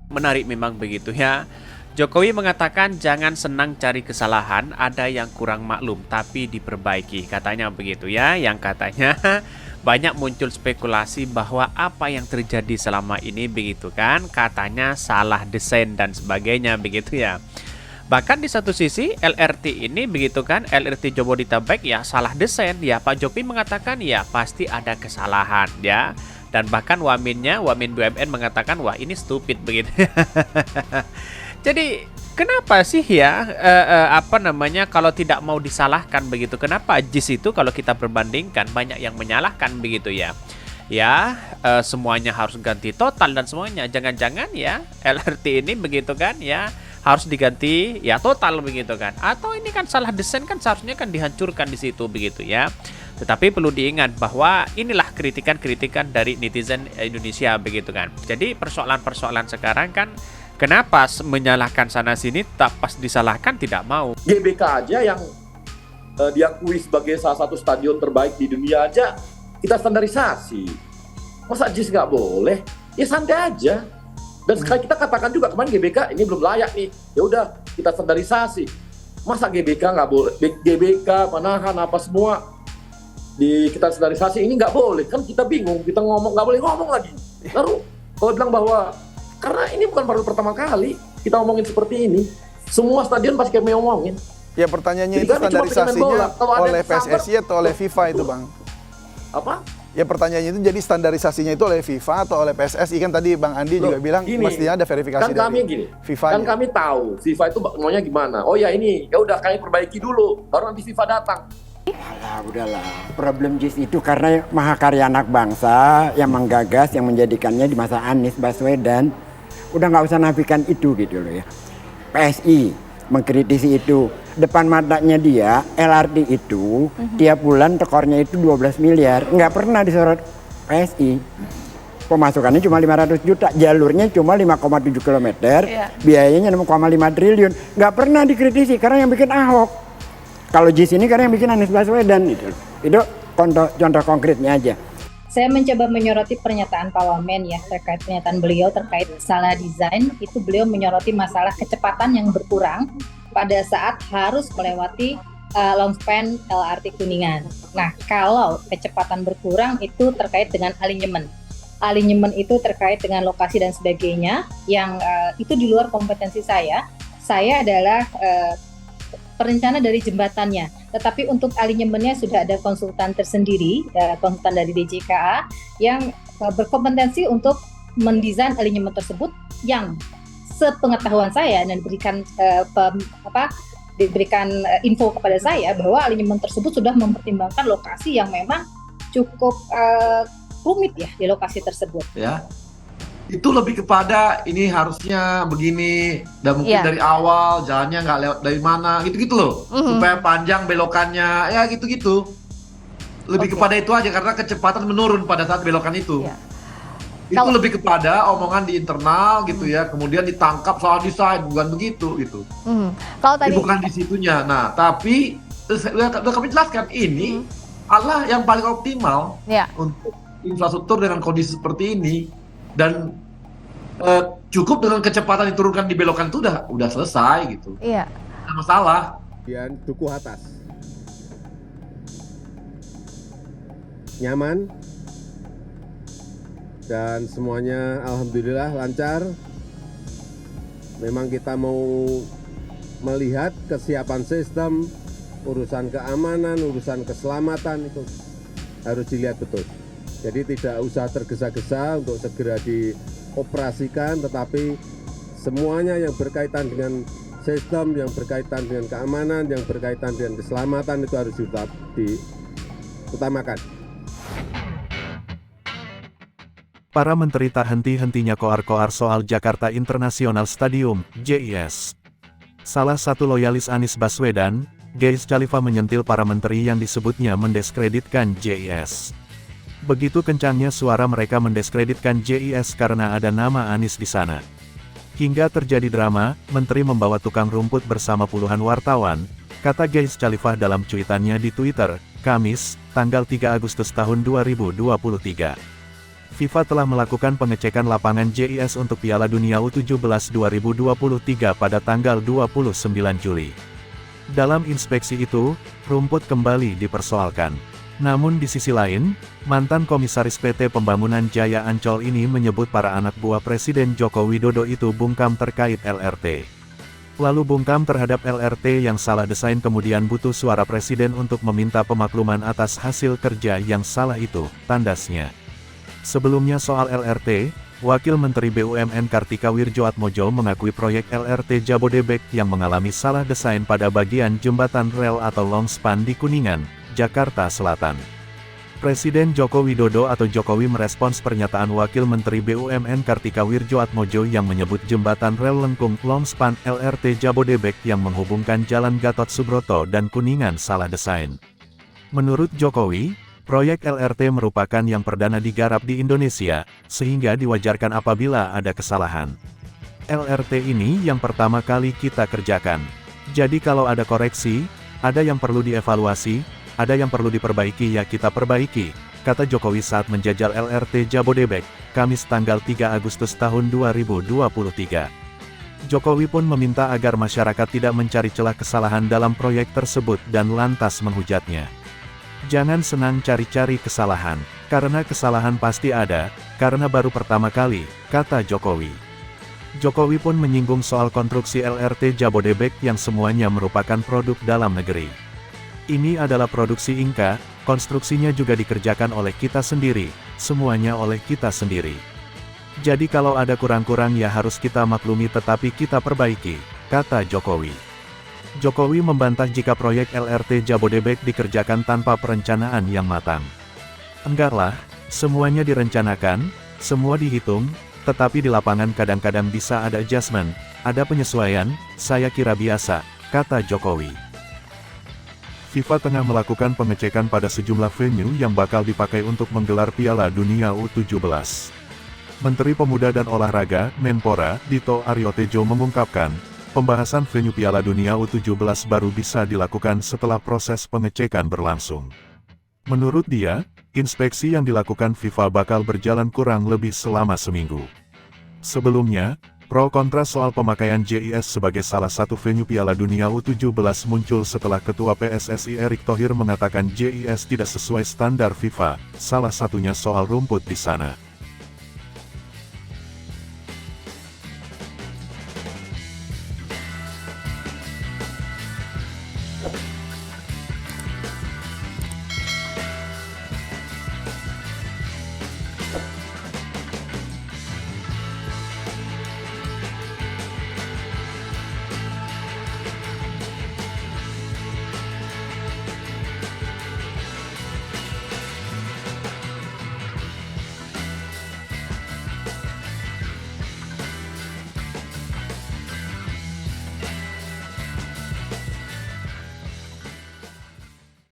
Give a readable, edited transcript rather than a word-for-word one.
Menarik memang begitu ya. Jokowi mengatakan jangan senang cari kesalahan, ada yang kurang maklum tapi diperbaiki. Katanya begitu ya, yang katanya banyak muncul spekulasi bahwa apa yang terjadi selama ini begitu kan, katanya salah desain dan sebagainya begitu ya. Bahkan di satu sisi LRT ini begitu kan, LRT Jabodetabek ya salah desain ya. Pak Jokowi mengatakan ya pasti ada kesalahan ya. Dan bahkan Wamin BUMN mengatakan wah ini stupid begitu. Jadi kenapa sih ya kalau tidak mau disalahkan begitu? Kenapa JIS itu kalau kita perbandingkan banyak yang menyalahkan begitu ya? Ya, semuanya harus ganti total dan semuanya. Jangan-jangan ya LRT ini begitu kan ya harus diganti ya total begitu kan? Atau ini kan salah desain kan seharusnya kan dihancurkan di situ begitu ya? Tetapi perlu diingat bahwa inilah kritikan-kritikan dari netizen Indonesia begitu kan. Jadi persoalan-persoalan sekarang kan kenapa menyalahkan sana sini tak pas disalahkan tidak mau. GBK aja yang diakui sebagai salah satu stadion terbaik di dunia aja kita standarisasi. Masa JIS nggak boleh? Ya santai aja. Dan sekali kita katakan juga kemarin GBK ini belum layak nih. Ya udah kita standarisasi. Masa GBK nggak boleh? GBK, Panahan, apa semua di kita standarisasi ini nggak boleh, kan kita bingung, kita ngomong nggak boleh ngomong lagi. Lalu kalau bilang bahwa karena ini bukan baru pertama kali kita ngomongin seperti ini, semua stadion pasti kami ngomongin. Ya pertanyaannya Jadi itu kami cuma pengen main bola. standarisasinya Kalau ada oleh yang sambar, PSSI atau oleh FIFA itu Bang? apa? Ya pertanyaannya itu jadi standarisasinya itu oleh FIFA atau oleh PSSI, kan tadi Bang Andi juga bilang gini, mestinya ada verifikasi kan kami dari gini, FIFA. kan kami tahu FIFA itu maunya gimana. Oh ya ini, ya udah kami perbaiki dulu, baru nanti FIFA datang. Alah, udahlah. Problem JIS itu karena mahakarya anak bangsa yang menggagas, yang menjadikannya di masa Anies Baswedan. Udah nggak usah nafikan itu gitu loh ya. PSI mengkritisi itu. Depan matanya dia, LRT itu tiap bulan tekornya itu 12 miliar. Nggak pernah disorot PSI. Pemasukannya cuma 500 juta, jalurnya cuma 5,7 kilometer, biayanya 6,5 triliun. Nggak pernah dikritisi karena yang bikin Ahok. Kalau JIS ini karena yang bikin Anies Baswedan gitu. Itu contoh konkretnya aja. Saya mencoba menyoroti pernyataan Pak Wamen ya terkait pernyataan beliau terkait salah desain. Itu beliau menyoroti masalah kecepatan yang berkurang pada saat harus melewati long span LRT Kuningan. Nah, kalau kecepatan berkurang itu terkait dengan alinyemen. Alinyemen itu terkait dengan lokasi dan sebagainya yang itu di luar kompetensi saya. Saya adalah perencana dari jembatannya, tetapi untuk alinyemennya sudah ada konsultan tersendiri, konsultan dari DJKA yang berkompetensi untuk mendesain alinyemen tersebut yang sepengetahuan saya dan diberikan info kepada saya bahwa alinyemen tersebut sudah mempertimbangkan lokasi yang memang cukup rumit ya di lokasi tersebut. Ya. Itu lebih kepada ini harusnya begini dan mungkin dari awal jalannya nggak lewat dari mana gitu-gitu loh, supaya panjang belokannya ya gitu-gitu, lebih kepada itu aja karena kecepatan menurun pada saat belokan itu. Itu lebih kepada omongan di internal gitu ya, kemudian ditangkap soal desain, bukan begitu gitu. Kalau tadi bukan di situnya. Nah tapi udah kami jelaskan ini adalah yang paling optimal untuk infrastruktur dengan kondisi seperti ini. Dan cukup dengan kecepatan diturunkan di belokan itu udah selesai gitu. Iya. Tidak masalah. Dan duku atas. Nyaman. Dan semuanya alhamdulillah lancar. Memang kita mau melihat kesiapan sistem, urusan keamanan, urusan keselamatan itu harus dilihat betul. Jadi tidak usah tergesa-gesa untuk segera dioperasikan, tetapi semuanya yang berkaitan dengan sistem, yang berkaitan dengan keamanan, yang berkaitan dengan keselamatan itu harus diutamakan. Para menteri tak henti-hentinya koar-koar soal Jakarta International Stadium, JIS. Salah satu loyalis Anies Baswedan, Geiz Khalifa menyentil para menteri yang disebutnya mendiskreditkan JIS. Begitu kencangnya suara mereka mendiskreditkan JIS karena ada nama Anies di sana. Hingga terjadi drama, menteri membawa tukang rumput bersama puluhan wartawan, kata Geiz Khalifa dalam cuitannya di Twitter, Kamis, tanggal 3 Agustus tahun 2023. FIFA telah melakukan pengecekan lapangan JIS untuk Piala Dunia U17 2023 pada tanggal 29 Juli. Dalam inspeksi itu, rumput kembali dipersoalkan. Namun di sisi lain, mantan komisaris PT Pembangunan Jaya Ancol ini menyebut para anak buah Presiden Joko Widodo itu bungkam terkait LRT. Lalu bungkam terhadap LRT yang salah desain kemudian butuh suara Presiden untuk meminta pemakluman atas hasil kerja yang salah itu, tandasnya. Sebelumnya soal LRT, Wakil Menteri BUMN Kartika Wirjoatmojo mengakui proyek LRT Jabodebek yang mengalami salah desain pada bagian jembatan rel atau long span di Kuningan, Jakarta Selatan. Presiden Joko Widodo atau Jokowi merespons pernyataan Wakil Menteri BUMN Kartika Wirjoatmojo yang menyebut jembatan rel lengkung long span LRT Jabodebek yang menghubungkan Jalan Gatot Subroto dan Kuningan salah desain. Menurut Jokowi, proyek LRT merupakan yang perdana digarap di Indonesia, sehingga diwajarkan apabila ada kesalahan. LRT ini yang pertama kali kita kerjakan. Jadi kalau ada koreksi, ada yang perlu dievaluasi, ada yang perlu diperbaiki ya kita perbaiki, kata Jokowi saat menjajal LRT Jabodebek, Kamis tanggal 3 Agustus tahun 2023. Jokowi pun meminta agar masyarakat tidak mencari celah kesalahan dalam proyek tersebut dan lantas menghujatnya. Jangan senang cari-cari kesalahan, karena kesalahan pasti ada, karena baru pertama kali, kata Jokowi. Jokowi pun menyinggung soal konstruksi LRT Jabodebek yang semuanya merupakan produk dalam negeri. Ini adalah produksi Inka, konstruksinya juga dikerjakan oleh kita sendiri, semuanya oleh kita sendiri. Jadi kalau ada kurang-kurang ya harus kita maklumi tetapi kita perbaiki, kata Jokowi. Jokowi membantah jika proyek LRT Jabodebek dikerjakan tanpa perencanaan yang matang. Enggak lah, semuanya direncanakan, semua dihitung, tetapi di lapangan kadang-kadang bisa ada adjustment, ada penyesuaian, saya kira biasa, kata Jokowi. FIFA tengah melakukan pengecekan pada sejumlah venue yang bakal dipakai untuk menggelar Piala Dunia U17. Menteri Pemuda dan Olahraga, Menpora, Dito Aryo Tejo mengungkapkan, pembahasan venue Piala Dunia U17 baru bisa dilakukan setelah proses pengecekan berlangsung. Menurut dia, inspeksi yang dilakukan FIFA bakal berjalan kurang lebih selama seminggu. Sebelumnya, pro kontra soal pemakaian JIS sebagai salah satu venue Piala Dunia U17 muncul setelah Ketua PSSI Erick Thohir mengatakan JIS tidak sesuai standar FIFA, salah satunya soal rumput di sana.